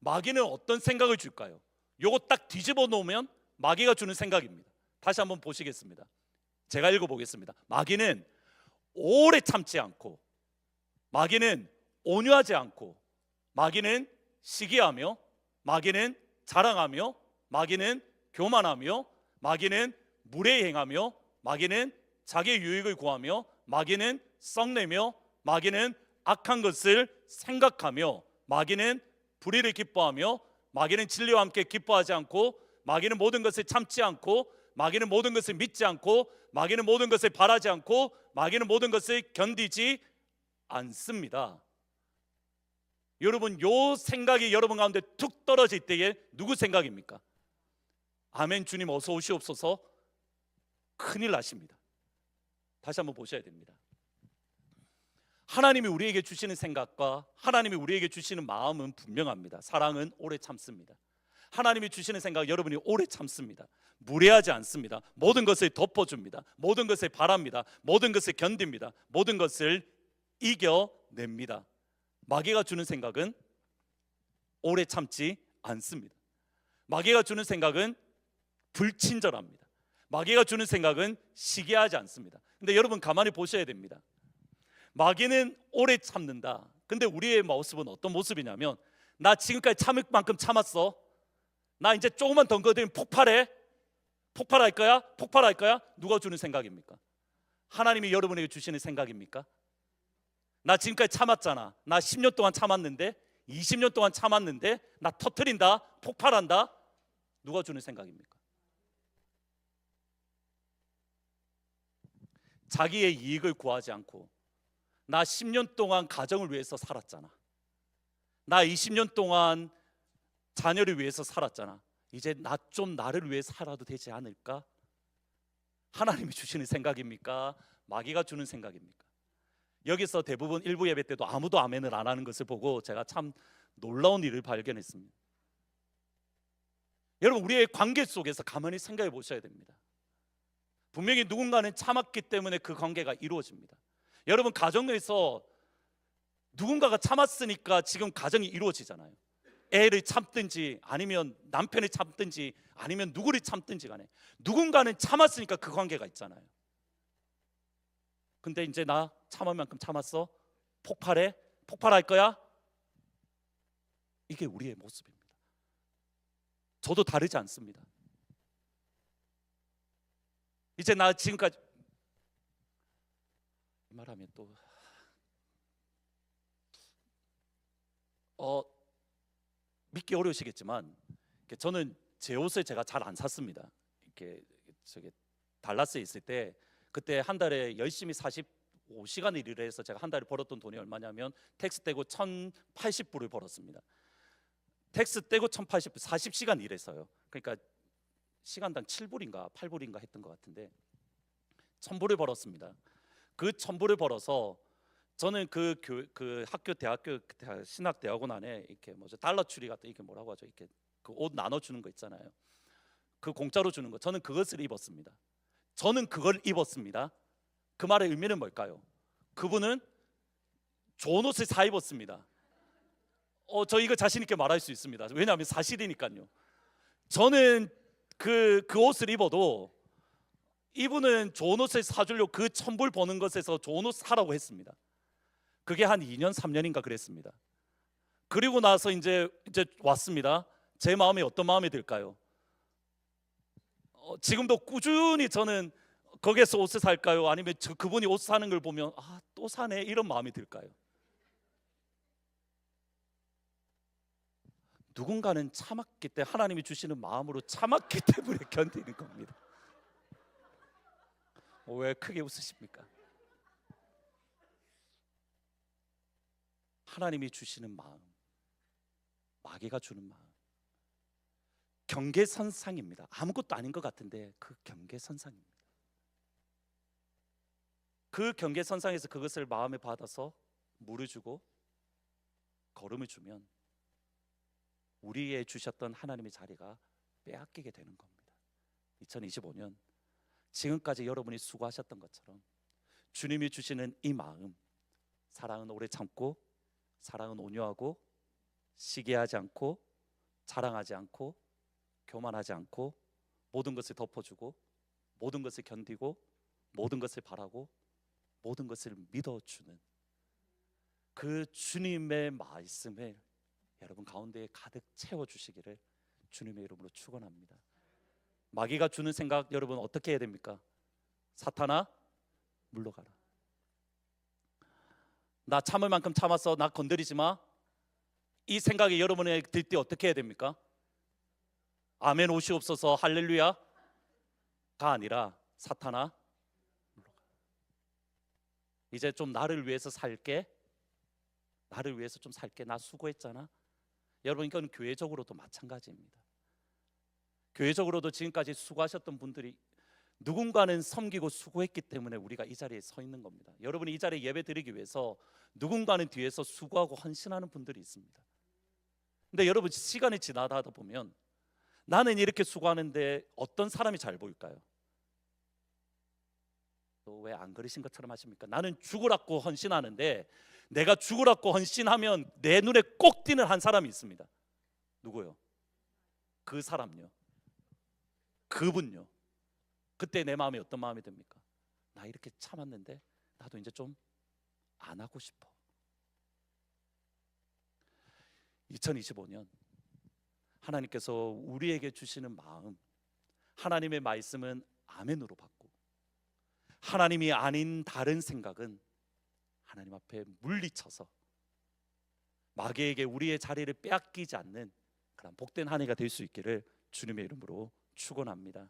마귀는 어떤 생각을 줄까요? 요거 딱 뒤집어 놓으면 마귀가 주는 생각입니다. 다시 한번 보시겠습니다. 제가 읽어보겠습니다. 마귀는 오래 참지 않고, 마귀는 온유하지 않고, 마귀는 시기하며, 마귀는 자랑하며, 마귀는 교만하며, 마귀는 무례히 행하며, 마귀는 자기의 유익을 구하며, 마귀는 썩내며, 마귀는 악한 것을 생각하며, 마귀는 불의를 기뻐하며, 마귀는 진리와 함께 기뻐하지 않고, 마귀는 모든 것을 참지 않고, 마귀는 모든 것을 믿지 않고, 마귀는 모든 것을 바라지 않고, 마귀는 모든 것을 견디지 않습니다. 여러분, 요 생각이 여러분 가운데 툭 떨어질 때에 누구 생각입니까? 아멘. 주님 어서 오시옵소서. 큰일 나십니다. 다시 한번 보셔야 됩니다. 하나님이 우리에게 주시는 생각과 하나님이 우리에게 주시는 마음은 분명합니다. 사랑은 오래 참습니다. 하나님이 주시는 생각, 여러분이 오래 참습니다. 무례하지 않습니다. 모든 것을 덮어줍니다. 모든 것을 바랍니다. 모든 것을 견딥니다. 모든 것을 이겨냅니다. 마귀가 주는 생각은 오래 참지 않습니다. 마귀가 주는 생각은 불친절합니다. 마귀가 주는 생각은 시기하지 않습니다. 근데 여러분 가만히 보셔야 됩니다. 마귀는 오래 참는다. 근데 우리의 모습은 어떤 모습이냐면, 나 지금까지 참을 만큼 참았어. 나 이제 조금만 더 거들면 폭발해. 폭발할 거야? 폭발할 거야? 누가 주는 생각입니까? 하나님이 여러분에게 주시는 생각입니까? 나 지금까지 참았잖아. 나 10년 동안 참았는데, 20년 동안 참았는데 나 터뜨린다, 폭발한다. 누가 주는 생각입니까? 자기의 이익을 구하지 않고, 나 10년 동안 가정을 위해서 살았잖아. 나 20년 동안 자녀를 위해서 살았잖아. 이제 나 좀 나를 위해 살아도 되지 않을까? 하나님이 주시는 생각입니까? 마귀가 주는 생각입니까? 여기서 대부분 일부 예배 때도 아무도 아멘을 안 하는 것을 보고 제가 참 놀라운 일을 발견했습니다. 여러분, 우리의 관계 속에서 가만히 생각해 보셔야 됩니다. 분명히 누군가는 참았기 때문에 그 관계가 이루어집니다. 여러분, 가정에서 누군가가 참았으니까 지금 가정이 이루어지잖아요. 애를 참든지 아니면 남편을 참든지 아니면 누구를 참든지 간에 누군가는 참았으니까 그 관계가 있잖아요. 근데 이제 나 참을 만큼 참았어? 폭발해? 폭발할 거야? 이게 우리의 모습입니다. 저도 다르지 않습니다. 이제 나 지금까지 말하면 또 믿기 어려우시겠지만 저는 제 옷을 제가 잘 안 샀습니다. 이렇게 저기 달라스에 있을 때 그때 한 달에 열심히 45시간을 일을 해서 제가 한 달에 벌었던 돈이 얼마냐면 텍스 떼고 1,080불을 벌었습니다. 텍스 떼고 1,080불, 40시간 일해서요. 그러니까 시간당 7불인가 8불인가 했던 것 같은데 1,000불을 벌었습니다. 그 1,000불을 벌어서 저는 그 학교 대학교 신학대학원 안에 이렇게 뭐죠, 달러 추리 같은, 이게 뭐라고 하죠, 이렇게 그 옷 나눠주는 거 있잖아요. 그 공짜로 주는 거, 저는 그것을 입었습니다. 저는 그걸 입었습니다. 그 말의 의미는 뭘까요? 그분은 좋은 옷을 사 입었습니다. 저 이거 자신 있게 말할 수 있습니다. 왜냐하면 사실이니까요. 저는 그 옷을 입어도 이분은 좋은 옷을 사주려고 그 1,000불 버는 것에서 좋은 옷 사라고 했습니다. 그게 한 2년 3년인가 그랬습니다. 그리고 나서 이제 왔습니다. 제 마음이 어떤 마음이 들까요? 지금도 꾸준히 저는 거기에서 옷을 살까요? 아니면 그분이 옷 사는 걸 보면 또 사네, 이런 마음이 들까요? 누군가는 참았기 때문에, 하나님이 주시는 마음으로 참았기 때문에 견디는 겁니다. 왜 크게 웃으십니까? 하나님이 주시는 마음, 마귀가 주는 마음, 경계선상입니다. 아무것도 아닌 것 같은데 그 경계선상입니다. 그 경계선상에서 그것을 마음에 받아서 물을 주고 걸음을 주면 우리의 주셨던 하나님의 자리가 빼앗기게 되는 겁니다. 2025년 지금까지 여러분이 수고하셨던 것처럼 주님이 주시는 이 마음, 사랑은 오래 참고, 사랑은 온유하고, 시기하지 않고, 자랑하지 않고, 교만하지 않고, 모든 것을 덮어주고, 모든 것을 견디고, 모든 것을 바라고, 모든 것을 믿어주는 그 주님의 말씀을 여러분 가운데에 가득 채워주시기를 주님의 이름으로 축원합니다. 마귀가 주는 생각, 여러분 어떻게 해야 됩니까? 사탄아, 물러가라. 나 참을 만큼 참았어, 나 건드리지 마. 이 생각이 여러분에 들 때 어떻게 해야 됩니까? 아멘 오시옵소서, 할렐루야가 아니라 사탄아, 물러가라. 이제 좀 나를 위해서 살게, 나를 위해서 좀 살게, 나 수고했잖아. 여러분, 이건 교회적으로도 마찬가지입니다. 교회적으로도 지금까지 수고하셨던 분들이 누군가는 섬기고 수고했기 때문에 우리가 이 자리에 서 있는 겁니다. 여러분이 이 자리에 예배 드리기 위해서 누군가는 뒤에서 수고하고 헌신하는 분들이 있습니다. 근데 여러분, 시간이 지나다 보면 나는 이렇게 수고하는데 어떤 사람이 잘 보일까요? 또 왜 안 그러신 것처럼 하십니까? 나는 죽으라고 헌신하는데, 내가 죽으라고 헌신하면 내 눈에 꼭 띄는 한 사람이 있습니다. 누구요? 그 사람요. 그분요. 그때 내 마음이 어떤 마음이 듭니까? 나 이렇게 참았는데 나도 이제 좀 안 하고 싶어. 2025년 하나님께서 우리에게 주시는 마음, 하나님의 말씀은 아멘으로 받고, 하나님이 아닌 다른 생각은 하나님 앞에 물리쳐서 마귀에게 우리의 자리를 빼앗기지 않는 그런 복된 한 해가 될 수 있기를 주님의 이름으로 축원합니다.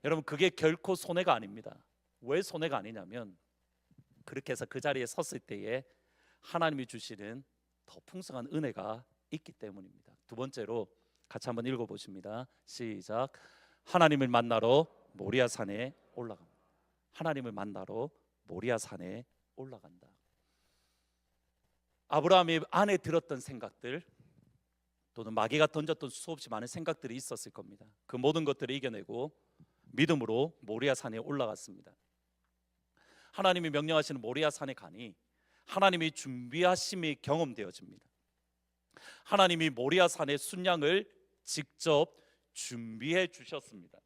여러분, 그게 결코 손해가 아닙니다. 왜 손해가 아니냐면, 그렇게 해서 그 자리에 섰을 때에 하나님이 주시는 더 풍성한 은혜가 있기 때문입니다. 두 번째로 같이 한번 읽어보십니다. 시작. 하나님을 만나러 모리아 산에 올라간다. 하나님을 만나러 모리아 산에 올라간다. 아브라함이 안에 들었던 생각들, 또는 마귀가 던졌던 수없이 많은 생각들이 있었을 겁니다. 그 모든 것들을 이겨내고 믿음으로 모리아 산에 올라갔습니다. 하나님이 명령하시는 모리아 산에 가니 하나님이 준비하심이 경험되어집니다. 하나님이 모리아 산의 순양을 직접 준비해 주셨습니다.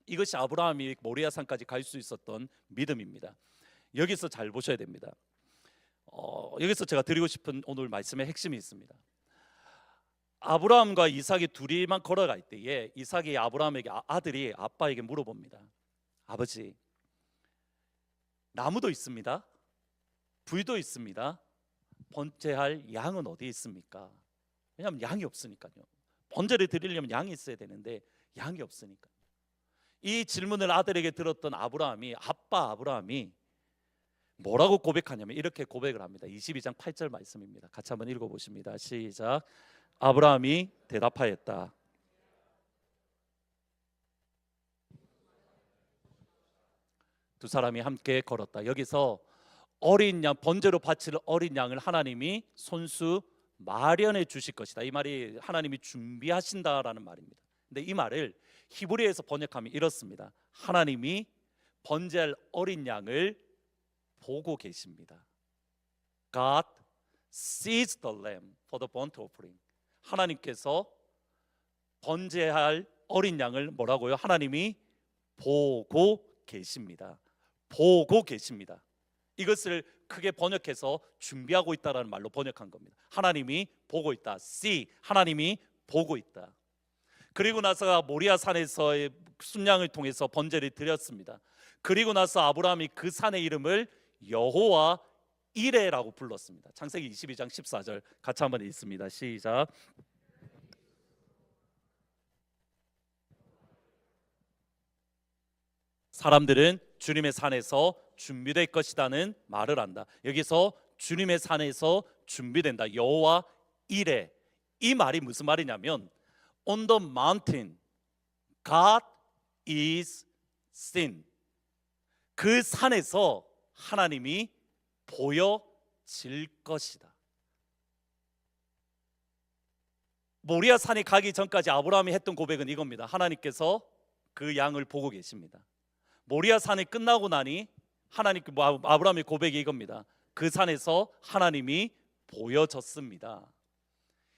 이것이 아브라함이 모리아 산까지 갈 수 있었던 믿음입니다. 여기서 잘 보셔야 됩니다. 여기서 제가 드리고 싶은 오늘 말씀의 핵심이 있습니다. 아브라함과 이삭이 둘이만 걸어갈 때에 이삭이 아브라함에게, 아들이 아빠에게 물어봅니다. 아버지, 나무도 있습니다, 불도 있습니다, 번제할 양은 어디에 있습니까? 왜냐하면 양이 없으니까요. 번제를 드리려면 양이 있어야 되는데 양이 없으니까. 이 질문을 아들에게 들었던 아빠 아브라함이 뭐라고 고백하냐면 이렇게 고백을 합니다. 22장 8절 말씀입니다. 같이 한번 읽어보십니다. 시작. 아브라함이 대답하였다. 두 사람이 함께 걸었다. 여기서 어린 양, 번제로 바칠 어린 양을 하나님이 손수 마련해 주실 것이다. 이 말이 하나님이 준비하신다라는 말입니다. 근데 이 말을 히브리어에서 번역하면 이렇습니다. 하나님이 번제할 어린 양을 보고 계십니다. God sees the lamb for the burnt offering. 하나님께서 번제할 어린 양을 뭐라고요? 하나님이 보고 계십니다. 보고 계십니다. 이것을 크게 번역해서 준비하고 있다라는 말로 번역한 겁니다. 하나님이 보고 있다. See, 하나님이 보고 있다. 그리고 나서 모리아 산에서의 순양을 통해서 번제를 드렸습니다. 그리고 나서 아브라함이 그 산의 이름을 여호와 이레라고 불렀습니다. 창세기 22장 14절 같이 한번 읽습니다. 시작. 사람들은 주님의 산에서 준비될 것이라는 말을 한다. 여기서 주님의 산에서 준비된다. 여호와 이레. 이 말이 무슨 말이냐면 On the mountain God is seen. 그 산에서 하나님이 보여질 것이다. 모리아 산에 가기 전까지 아브라함이 했던 고백은 이겁니다. 하나님께서 그 양을 보고 계십니다. 모리아 산이 끝나고 나니 아브라함의 고백이 이겁니다. 그 산에서 하나님이 보여졌습니다.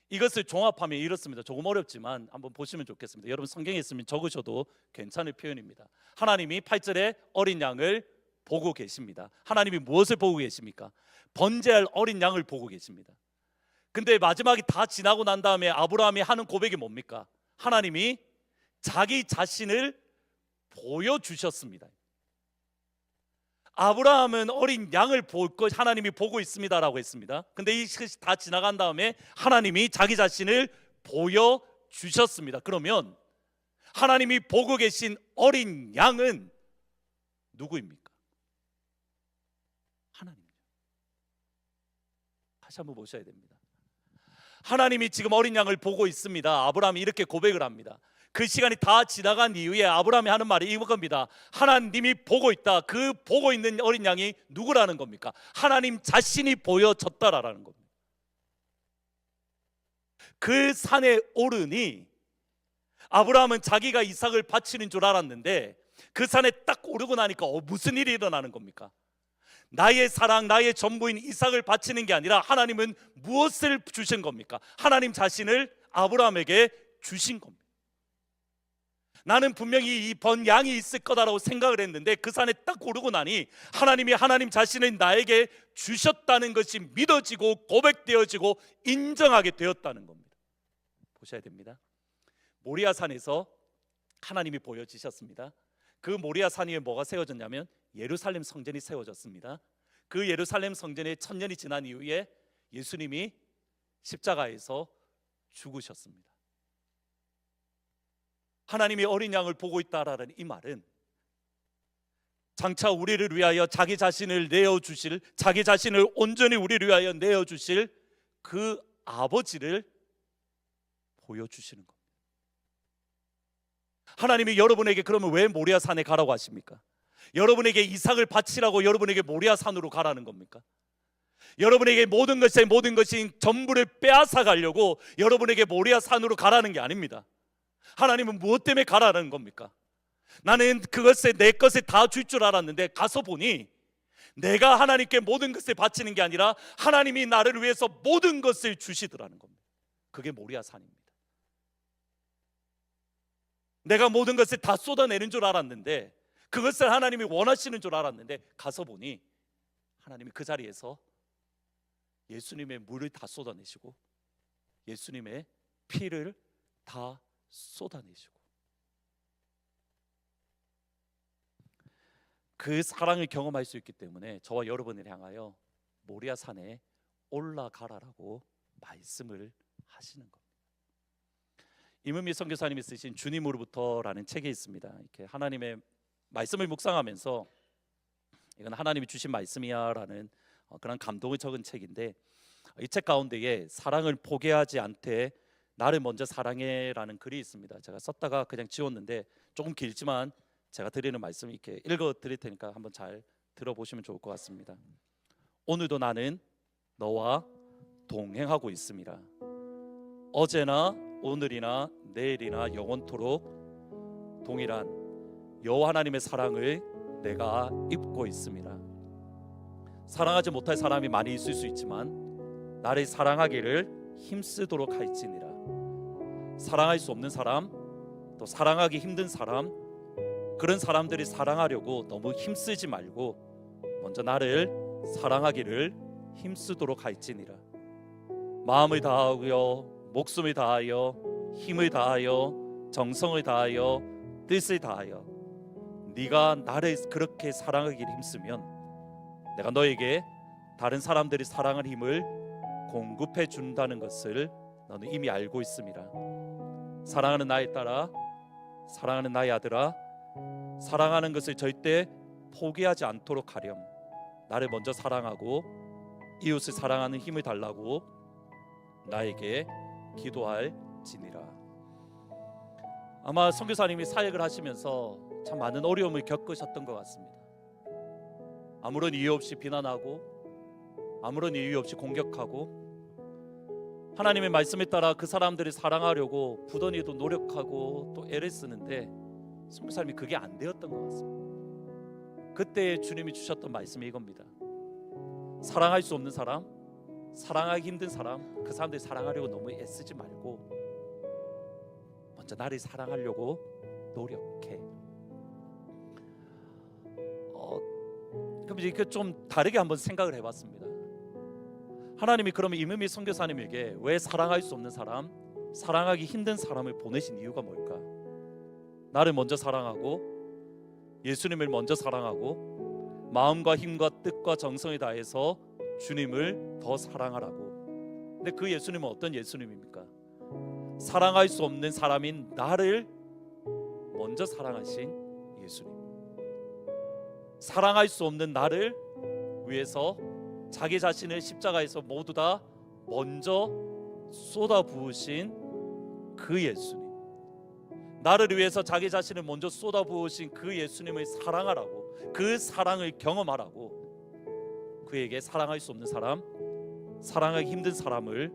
이것을 종합하면 이렇습니다. 조금 어렵지만 한번 보시면 좋겠습니다. 여러분 성경에 있으면 적으셔도 괜찮을 표현입니다. 하나님이 8절에 어린 양을 보고 계십니다. 하나님이 무엇을 보고 계십니까? 번제할 어린 양을 보고 계십니다. 근데 마지막이 다 지나고 난 다음에 아브라함이 하는 고백이 뭡니까? 하나님이 자기 자신을 보여주셨습니다. 아브라함은 어린 양을 볼 것 하나님이 보고 있습니다라고 했습니다. 근데 이것이 다 지나간 다음에 하나님이 자기 자신을 보여주셨습니다. 그러면 하나님이 보고 계신 어린 양은 누구입니까? 하나님이죠. 다시 한번 보셔야 됩니다. 하나님이 지금 어린 양을 보고 있습니다. 아브라함이 이렇게 고백을 합니다. 그 시간이 다 지나간 이후에 아브라함이 하는 말이 이겁니다. 하나님이 보고 있다. 그 보고 있는 어린 양이 누구라는 겁니까? 하나님 자신이 보여졌다라는 겁니다. 그 산에 오르니 아브라함은 자기가 이삭을 바치는 줄 알았는데 그 산에 딱 오르고 나니까 무슨 일이 일어나는 겁니까? 나의 사랑, 나의 전부인 이삭을 바치는 게 아니라 하나님은 무엇을 주신 겁니까? 하나님 자신을 아브라함에게 주신 겁니다. 나는 분명히 이 번 양이 있을 거다라고 생각을 했는데 그 산에 딱 오르고 나니 하나님이 하나님 자신을 나에게 주셨다는 것이 믿어지고 고백되어지고 인정하게 되었다는 겁니다. 보셔야 됩니다. 모리아 산에서 하나님이 보여지셨습니다. 그 모리아 산 위에 뭐가 세워졌냐면 예루살렘 성전이 세워졌습니다. 그 예루살렘 성전에 1000년이 지난 이후에 예수님이 십자가에서 죽으셨습니다. 하나님이 어린 양을 보고 있다라는 이 말은 장차 우리를 위하여 자기 자신을 내어주실, 자기 자신을 온전히 우리를 위하여 내어주실 그 아버지를 보여주시는 겁니다. 하나님이 여러분에게 그러면 왜 모리아 산에 가라고 하십니까? 여러분에게 이삭을 바치라고 여러분에게 모리아 산으로 가라는 겁니까? 여러분에게 모든 것인 전부를 빼앗아 가려고 여러분에게 모리아 산으로 가라는 게 아닙니다. 하나님은 무엇 때문에 가라는 겁니까? 나는 그것에 내 것에 다 줄 줄 알았는데 가서 보니 내가 하나님께 모든 것을 바치는 게 아니라 하나님이 나를 위해서 모든 것을 주시더라는 겁니다. 그게 모리아 산입니다. 내가 모든 것을 다 쏟아내는 줄 알았는데, 그것을 하나님이 원하시는 줄 알았는데 가서 보니 하나님이 그 자리에서 예수님의 물을 다 쏟아내시고 예수님의 피를 다 쏟아내시고 그 사랑을 경험할 수 있기 때문에 저와 여러분을 향하여 모리아 산에 올라가라라고 말씀을 하시는 겁니다. 임은미 선교사님이 쓰신 주님으로부터라는 책이 있습니다. 이렇게 하나님의 말씀을 묵상하면서 이건 하나님이 주신 말씀이야라는 그런 감동을 적은 책인데, 이 책 가운데에 사랑을 포기하지 않되 나를 먼저 사랑해라는 글이 있습니다. 제가 썼다가 그냥 지웠는데 조금 길지만 제가 드리는 말씀 이렇게 읽어 드릴 테니까 한번 잘 들어보시면 좋을 것 같습니다. 오늘도 나는 너와 동행하고 있음이라. 어제나 오늘이나 내일이나 영원토록 동일한 여호와 하나님의 사랑을 내가 입고 있음이라. 사랑하지 못할 사람이 많이 있을 수 있지만 나를 사랑하기를 힘쓰도록 할지니라. 사랑할 수 없는 사람, 또 사랑하기 힘든 사람, 그런 사람들이 사랑하려고 너무 힘쓰지 말고 먼저 나를 사랑하기를 힘쓰도록 할지니라. 마음을 다하여, 목숨을 다하여, 힘을 다하여, 정성을 다하여, 뜻을 다하여 네가 나를 그렇게 사랑하기를 힘쓰면 내가 너에게 다른 사람들이 사랑할 힘을 공급해 준다는 것을 너는 이미 알고 있음이라. 사랑하는 나의 딸아, 사랑하는 나의 아들아, 사랑하는 것을 절대 포기하지 않도록 하렴. 나를 먼저 사랑하고 이웃을 사랑하는 힘을 달라고 나에게 기도할지니라. 아마 선교사님이 사역을 하시면서 참 많은 어려움을 겪으셨던 것 같습니다. 아무런 이유 없이 비난하고 아무런 이유 없이 공격하고 하나님의 말씀에 따라 그 사람들을 사랑하려고 부단히도 노력하고 또 애를 쓰는데 선교사님이 그게 안 되었던 것 같습니다. 그때 주님이 주셨던 말씀이 이겁니다. 사랑할 수 없는 사람, 사랑하기 힘든 사람, 그 사람들 사랑하려고 너무 애쓰지 말고 먼저 나를 사랑하려고 노력해. 그럼 이렇게 좀 다르게 한번 생각을 해봤습니다. 하나님이 그러면 임은미 선교사님에게 왜 사랑할 수 없는 사람, 사랑하기 힘든 사람을 보내신 이유가 뭘까? 나를 먼저 사랑하고 예수님을 먼저 사랑하고 마음과 힘과 뜻과 정성을 다해서 주님을 더 사랑하라고. 근데 그 예수님은 어떤 예수님입니까? 사랑할 수 없는 사람인 나를 먼저 사랑하신 예수님. 사랑할 수 없는 나를 위해서 자기 자신을 십자가에서 모두 다 먼저 쏟아부으신 그 예수님. 나를 위해서 자기 자신을 먼저 쏟아부으신 그 예수님을 사랑하라고, 그 사랑을 경험하라고 그에게 사랑할 수 없는 사람, 사랑하기 힘든 사람을,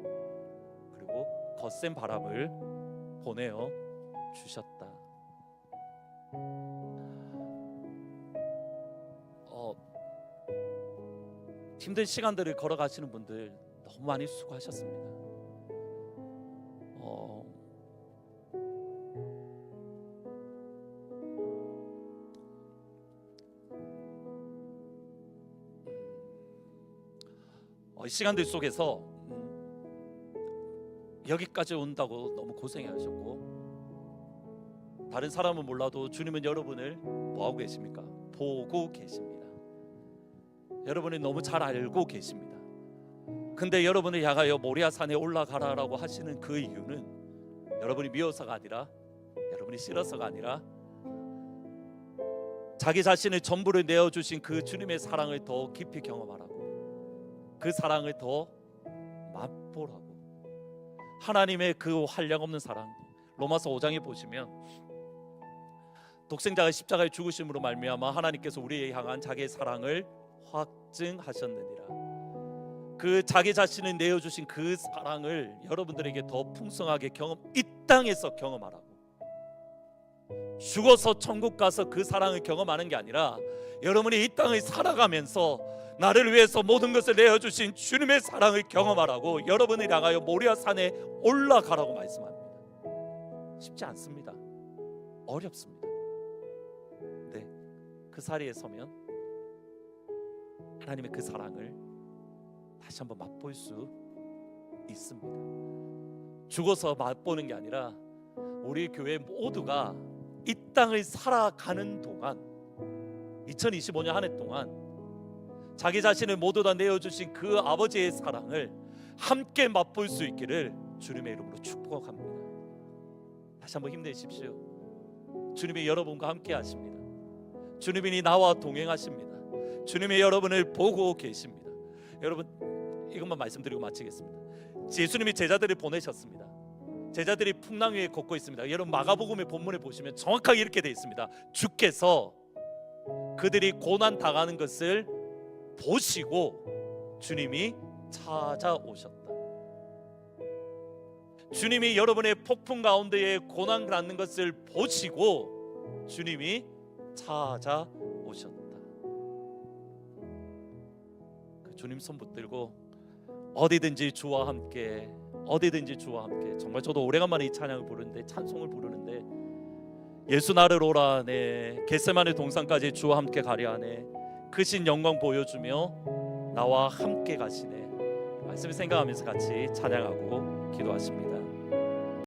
그리고 거센 바람을 보내어 주셨다. 힘든 시간들을 걸어가시는 분들 너무 많이 수고하셨습니다. 이 시간들 속에서 여기까지 온다고 너무 고생하셨고 다른 사람은 몰라도 주님은 여러분을 뭐하고 계십니까? 보고 계십니다. 여러분이 너무 잘 알고 계십니다. 근데 여러분을 향하여 모리아 산에 올라가라라고 하시는 그 이유는 여러분이 미워서가 아니라, 여러분이 싫어서가 아니라, 자기 자신의 전부를 내어주신 그 주님의 사랑을 더 깊이 경험하라고, 그 사랑을 더 맛보라고, 하나님의 그 한량없는 사랑. 로마서 5장에 보시면 독생자가 십자가에 죽으심으로 말미암아 하나님께서 우리에 향한 자기의 사랑을 확증하셨느니라. 그 자기 자신을 내어주신 그 사랑을 여러분들에게 더 풍성하게 이 땅에서 경험하라고. 죽어서 천국 가서 그 사랑을 경험하는 게 아니라 여러분이 이 땅을 살아가면서 나를 위해서 모든 것을 내어주신 주님의 사랑을 경험하라고 여러분을 향하여 모리아 산에 올라가라고 말씀합니다. 쉽지 않습니다. 어렵습니다. 네, 그 자리에 서면 하나님의 그 사랑을 다시 한번 맛볼 수 있습니다. 죽어서 맛보는 게 아니라 우리 교회 모두가 이 땅을 살아가는 동안, 2025년 한 해 동안 자기 자신을 모두 다 내어주신 그 아버지의 사랑을 함께 맛볼 수 있기를 주님의 이름으로 축복합니다. 다시 한번 힘내십시오. 주님이 여러분과 함께 하십니다. 주님이 나와 동행하십니다. 주님이 여러분을 보고 계십니다. 여러분, 이것만 말씀드리고 마치겠습니다. 예수님이 제자들을 보내셨습니다. 제자들이 풍랑 위에 걷고 있습니다. 여러분, 마가복음의 본문에 보시면 정확하게 이렇게 되어 있습니다. 주께서 그들이 고난 당하는 것을 보시고 주님이 찾아오셨다. 주님이 여러분의 폭풍 가운데에 고난 갖는 것을 보시고 주님이 찾아오셨다. 그 주님 손 붙들고 어디든지 주와 함께, 어디든지 주와 함께. 정말 저도 오래간만에 이 찬양을 부르는데, 찬송을 부르는데, 예수 나를 오라 하네, 겟세마네 동산까지 주와 함께 가려 하네, 크신 영광 보여주며 나와 함께 가시네. 말씀을 생각하면서 같이 찬양하고 기도하십니다.